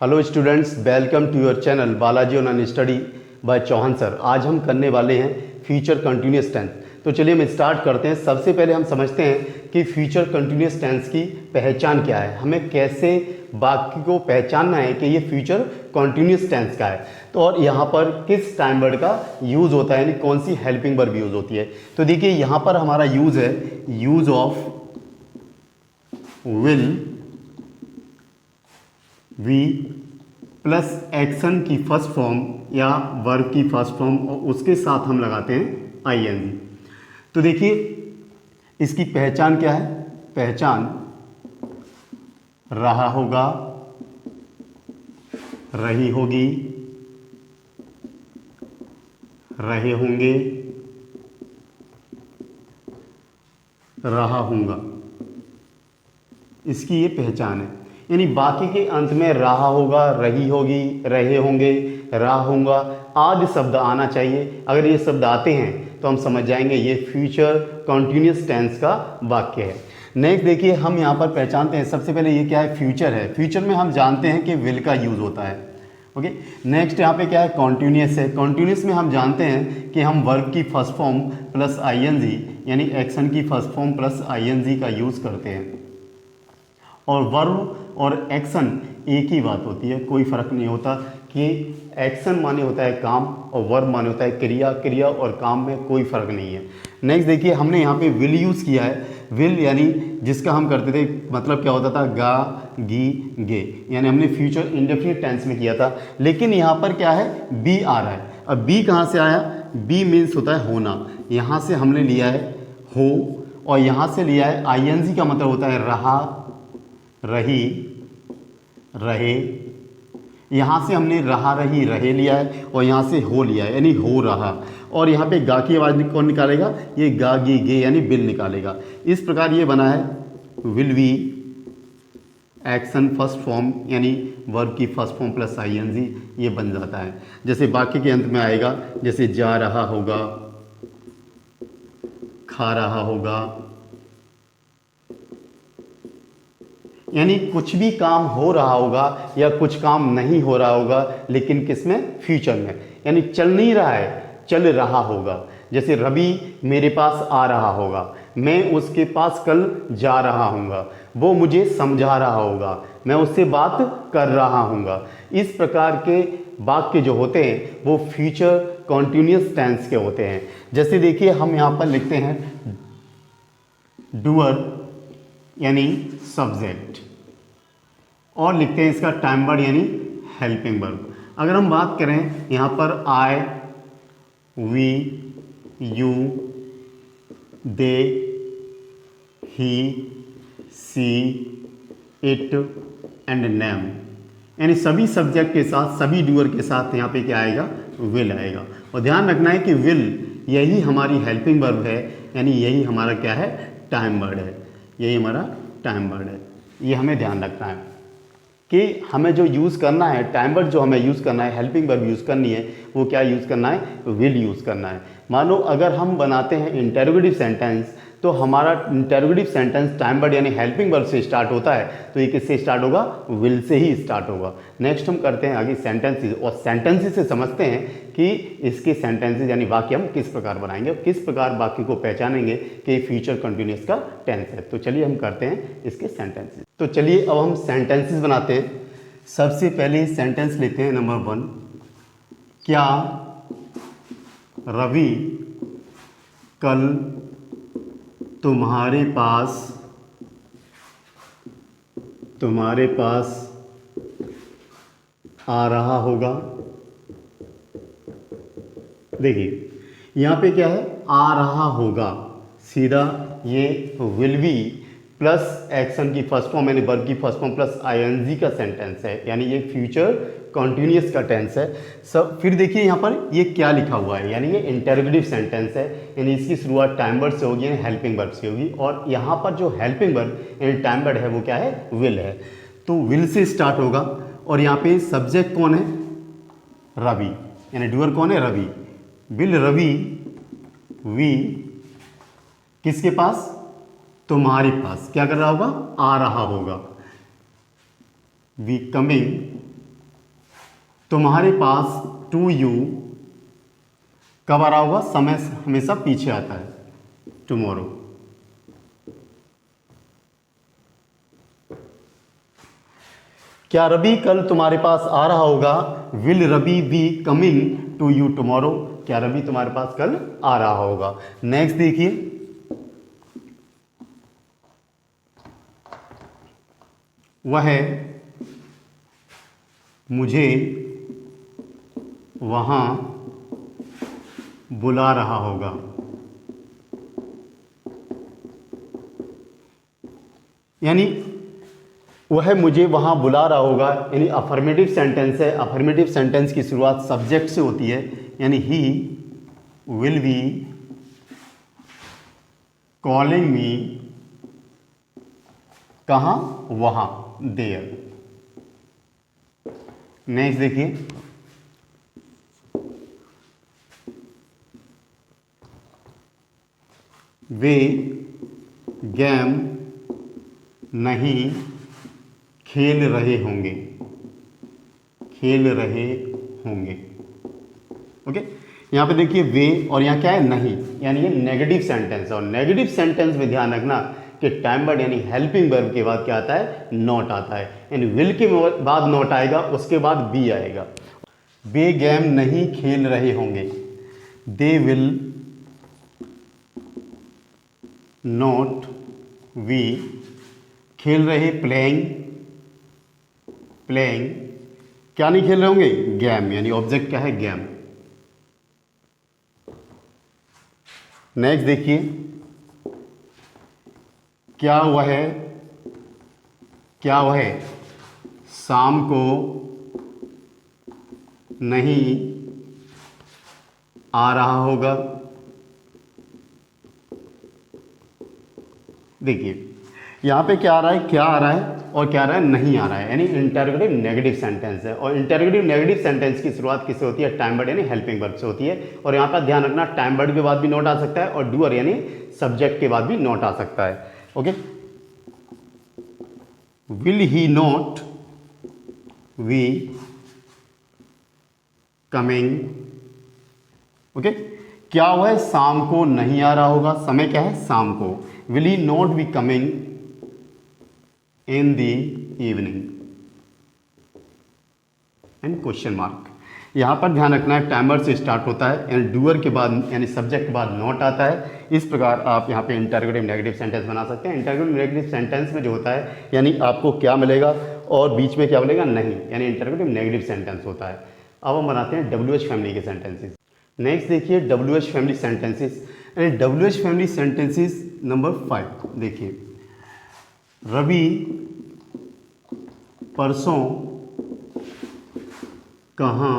Hello students, welcome to your channel Balaji online study by Chauhan sir. आज हम करने वाले हैं फ्यूचर कंटिन्यूस टेंस। तो चलिए हम स्टार्ट करते हैं। सबसे पहले हम समझते हैं कि फ्यूचर कंटिन्यूस टेंस की पहचान क्या है, हमें कैसे वाक्य को पहचानना है कि ये फ्यूचर कंटिन्यूस टेंस का है। तो और यहाँ पर किस टाइम वर्ड का यूज़ होता है, यानी कौन सी हेल्पिंग वर्ब यूज़ होती है। तो देखिए यहाँ पर हमारा यूज़ है use of will we plus action की फर्स्ट फॉर्म या वर्ब की फर्स्ट फॉर्म और उसके साथ हम लगाते हैं आईएनजी। तो देखिए इसकी पहचान क्या है, पहचान रहा होगा, रही होगी, रहे होंगे, रहा होगा, इसकी ये पहचान है। यानी बाकी के अंत में रहा होगा, रही होगी, रहे होंगे, रहा होगा आदि शब्द आना चाहिए। अगर ये शब्द आते हैं तो हम समझ जाएंगे ये फ्यूचर कंटिन्यूस टेंस का वाक्य है। नेक्स्ट देखिए हम यहाँ पर पहचानते हैं, सबसे पहले ये क्या है, फ्यूचर है। फ्यूचर में हम जानते हैं कि विल का यूज़ होता है। ओके, नेक्स्ट यहाँ पे क्या है, कॉन्टिन्यूस है। कॉन्टिन्यूस में हम जानते हैं कि हम वर्ब की फर्स्ट फॉर्म प्लस आईएनजी यानी एक्शन की फर्स्ट फॉर्म प्लस आईएनजी का यूज़ करते हैं। और वर्ब और एक्शन एक ही बात होती है, कोई फ़र्क नहीं होता कि एक्शन माने होता है काम और वर्ब माने होता है क्रिया। क्रिया और काम में कोई फ़र्क नहीं है। नेक्स्ट देखिए हमने यहाँ पे विल यूज़ किया है। विल यानी जिसका हम करते थे मतलब क्या होता था, गा गी गे, यानी हमने फ्यूचर इंडेफिनिट टेंस में किया था। लेकिन यहाँ पर क्या है, बी आ रहा है। अब बी कहाँ से आया, बी मीन्स होता है होना। यहाँ से हमने लिया है हो और यहाँ से लिया है आईएनजी का मतलब होता है रहा, रही, रहे। यहाँ से हमने रहा, रही, रहे लिया है और यहाँ से हो लिया है यानी हो रहा। और यहाँ पे गा की आवाज़ कौन निकालेगा, ये गा गी गे यानी बिल निकालेगा। इस प्रकार ये बना है will be action first form यानी वर्ब की फर्स्ट फॉर्म प्लस आईएनजी, ये बन जाता है। जैसे बाकी के अंत में आएगा, जैसे जा रहा होगा, खा रहा होगा, यानी कुछ भी काम हो रहा होगा या कुछ काम नहीं हो रहा होगा, लेकिन किसमें, फ्यूचर में, यानी चल नहीं रहा है, चल रहा होगा। जैसे रवि मेरे पास आ रहा होगा, मैं उसके पास कल जा रहा हूँगा, वो मुझे समझा रहा होगा, मैं उससे बात कर रहा हूँगा। इस प्रकार के वाक्य जो होते हैं वो फ्यूचर कॉन्टिन्यूस टेंस के होते हैं। जैसे देखिए हम यहाँ पर लिखते हैं डूअर यानी सब्जेक्ट और लिखते हैं इसका टाइम वर्ड यानी हेल्पिंग वर्ब। अगर हम बात करें यहाँ पर I, we, you, they, he, she, it and name, यानी सभी सब्जेक्ट के साथ, सभी डूअर के साथ यहाँ पे क्या आएगा, विल आएगा। और ध्यान रखना है कि विल यही हमारी हेल्पिंग वर्ब है, यानी यही हमारा क्या है, टाइम वर्ड है। यही हमारा टाइम वर्ड है। ये हमें ध्यान रखना है कि हमें जो यूज़ करना है, टाइम वर्ड जो हमें यूज़ करना है, हेल्पिंग वर्ब यूज़ करनी है, वो क्या यूज़ करना है, विल यूज़ करना है। मानो अगर हम बनाते हैं इंटरोगेटिव सेंटेंस तो हमारा इंटरोगेटिव सेंटेंस टाइम वर्ड यानी हेल्पिंग वर्ब से स्टार्ट होता है, तो ये किससे स्टार्ट होगा, विल से ही स्टार्ट होगा। नेक्स्ट हम करते हैं आगे सेंटेंसेस, और सेंटेंसेस से समझते हैं कि इसके सेंटेंसेस यानी वाक्य हम किस प्रकार बनाएंगे, किस प्रकार वाक्य को पहचानेंगे कि फ्यूचर कंटिन्यूस का टेंस है। तो चलिए हम करते हैं इसके सेंटेंसेस। तो चलिए अब हम सेंटेंसेस बनाते हैं। सबसे पहले सेंटेंस लेते हैं नंबर 1, क्या रवि कल तुम्हारे पास आ रहा होगा। देखिए यहाँ पे क्या है, आ रहा होगा, सीधा ये विल बी प्लस एक्शन की फर्स्ट फॉर्म यानी वर्ब की फर्स्ट फॉर्म प्लस आईएनजी का सेंटेंस है, यानी ये फ्यूचर कॉन्टिन्यूस का टेंस है। सब फिर देखिए यहाँ पर ये क्या लिखा हुआ है, यानी ये इंटरोगेटिव सेंटेंस है, यानी इसकी शुरुआत टाइम वर्ड से होगी यानी हेल्पिंग वर्ब से होगी। और यहाँ पर जो हेल्पिंग वर्ब यानी टाइम वर्ड है वो क्या है, विल है। तो विल से स्टार्ट होगा और यहाँ पे सब्जेक्ट कौन है, रवि, यानी डूअर कौन है, रवि। विल रवि वी किसके पास, तुम्हारे पास, क्या कर रहा होगा, आ रहा होगा। वी कमिंग तुम्हारे पास टू यू कब आ रहा होगा, समय हमेशा पीछे आता है, टुमारो। क्या रवि कल तुम्हारे पास आ रहा होगा, will Ravi be coming to you tomorrow, क्या रवि तुम्हारे पास कल आ रहा होगा। नेक्स्ट देखिए, वह मुझे वहां बुला रहा होगा, यानी वह मुझे वहां बुला रहा होगा, यानी अफर्मेटिव सेंटेंस है। अफर्मेटिव सेंटेंस की शुरुआत सब्जेक्ट से होती है, यानी he will be calling me, कहां, वहां, देयर। नेक्स्ट देखिए, वे गेम नहीं खेल रहे होंगे, खेल रहे होंगे। ओके, यहां पे देखिए वे, और यहां क्या है, नहीं, यानी ये नेगेटिव सेंटेंस है। और नेगेटिव सेंटेंस में ध्यान रखना कि टाइम वर्ड यानी हेल्पिंग वर्ब के बाद क्या आता है, नॉट आता है, यानी विल के बाद नॉट आएगा, उसके बाद बी आएगा। वे गेम नहीं खेल रहे होंगे, दे विल नॉट वी, खेल रहे, प्लेइंग, प्लेइंग, क्या नहीं खेल रहे होंगे, गेम, यानी ऑब्जेक्ट क्या है, गेम। नेक्स्ट देखिए, क्या वह शाम को नहीं आ रहा होगा। देखिए यहां पे क्या आ रहा है, क्या आ रहा है और क्या आ रहा है, नहीं आ रहा है, यानी इंटरोगेटिव नेगेटिव सेंटेंस है। और इंटरोगेटिव नेगेटिव सेंटेंस की शुरुआत किससे होती है, टाइम वर्ड यानी हेल्पिंग वर्ब से होती है। और यहां पर ध्यान रखना, टाइम वर्ड के बाद भी नोट आ सकता है और डूअर यानी सब्जेक्ट के बाद भी नोट आ सकता है। Okay, will he not we coming. Okay, क्या वह शाम को नहीं आ रहा होगा, समय क्या है, शाम को। Will he not be coming in the evening, and question mark. यहां पर ध्यान रखना है, टाइमर से स्टार्ट होता है, यानी डूअर के बाद यानी सब्जेक्ट के बाद नॉट आता है। इस प्रकार आप यहां पे इंटरोगेटिव नेगेटिव सेंटेंस बना सकते हैं। इंटरोगेटिव नेगेटिव सेंटेंस में जो होता है, यानी आपको क्या मिलेगा और बीच में क्या मिलेगा, नहीं, यानी इंटरोगेटिव नेगेटिव सेंटेंस होता है। अब हम बनाते हैं WH फैमिली के सेंटेंसेस। नेक्स्ट देखिए WH फैमिली सेंटेंसेस, यानी WH फैमिली सेंटेंसेस नंबर 5 देखिए, रवि परसों कहाँ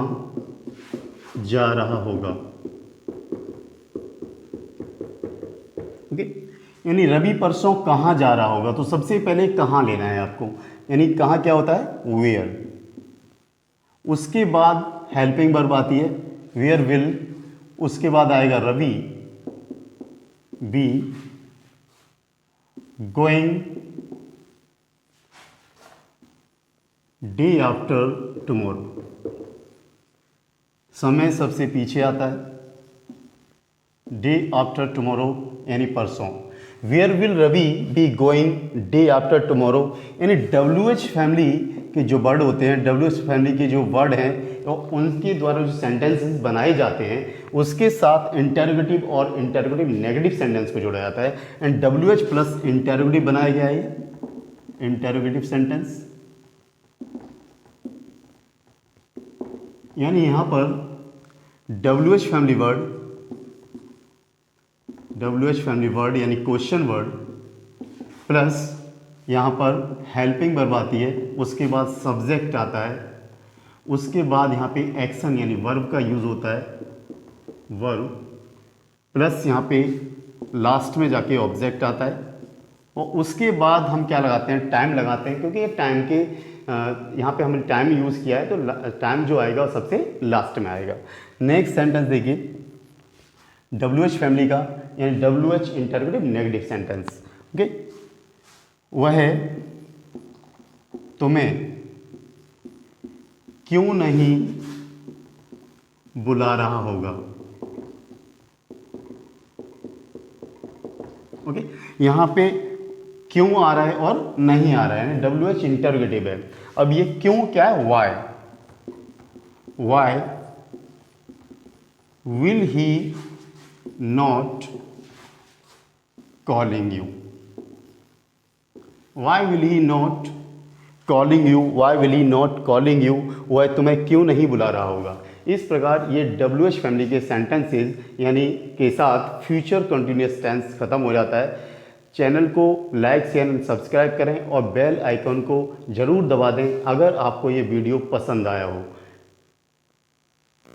जा रहा होगा। ओके, यानी रवि परसों कहाँ जा रहा होगा, तो सबसे पहले कहाँ लेना है आपको, यानी कहाँ क्या होता है, वेयर। उसके बाद हेल्पिंग वर्ब आती है, वेयर विल, उसके बाद आएगा Ravi be going day after tomorrow, समय सबसे पीछे आता है, डे आफ्टर टुमारो यानी परसों। Where will Ravi be going day after tomorrow, यानी WH फैमिली के जो वर्ड होते हैं, WH फैमिली के जो वर्ड हैं, तो उनके द्वारा जो सेंटेंसेस बनाए जाते हैं उसके साथ इंटरोगेटिव और इंटरोगेटिव नेगेटिव सेंटेंस को जोड़ा जाता है। एंड WH प्लस इंटरोगेटिव बनाया गया है, इंटरोगेटिव सेंटेंस, यानी यहां पर WH फैमिली वर्ड यानी क्वेश्चन वर्ड प्लस यहाँ पर हेल्पिंग वर्ब आती है, उसके बाद सब्जेक्ट आता है, उसके बाद यहाँ पे एक्शन यानी वर्ब का यूज़ होता है, वर्ब प्लस यहाँ पे लास्ट में जाके ऑब्जेक्ट आता है, और उसके बाद हम क्या लगाते हैं, टाइम लगाते हैं, क्योंकि ये टाइम के यहाँ पे हमने टाइम यूज़ किया है, तो टाइम जो आएगा वो सबसे लास्ट में आएगा। नेक्स्ट सेंटेंस देखिए WH फैमिली का, यानी WH interrogative negative sentence. Okay, वह तुम्हें क्यों नहीं बुला रहा होगा। ओके, यहाँ पे क्यों आ रहा है और नहीं आ रहा है, WH इंटरोगेटिव है। अब ये क्यों क्या है, why will he not calling you, why will he not calling you, why will he not calling you, वह तुम्हें क्यों नहीं बुला रहा होगा। इस प्रकार ये WH फैमिली के सेंटेंसेस यानी के साथ फ्यूचर कंटिन्यूअस टेंस खत्म हो जाता है। चैनल को लाइक शेयर एंड सब्सक्राइब करें और बेल आइकन को ज़रूर दबा दें अगर आपको ये वीडियो पसंद आया हो।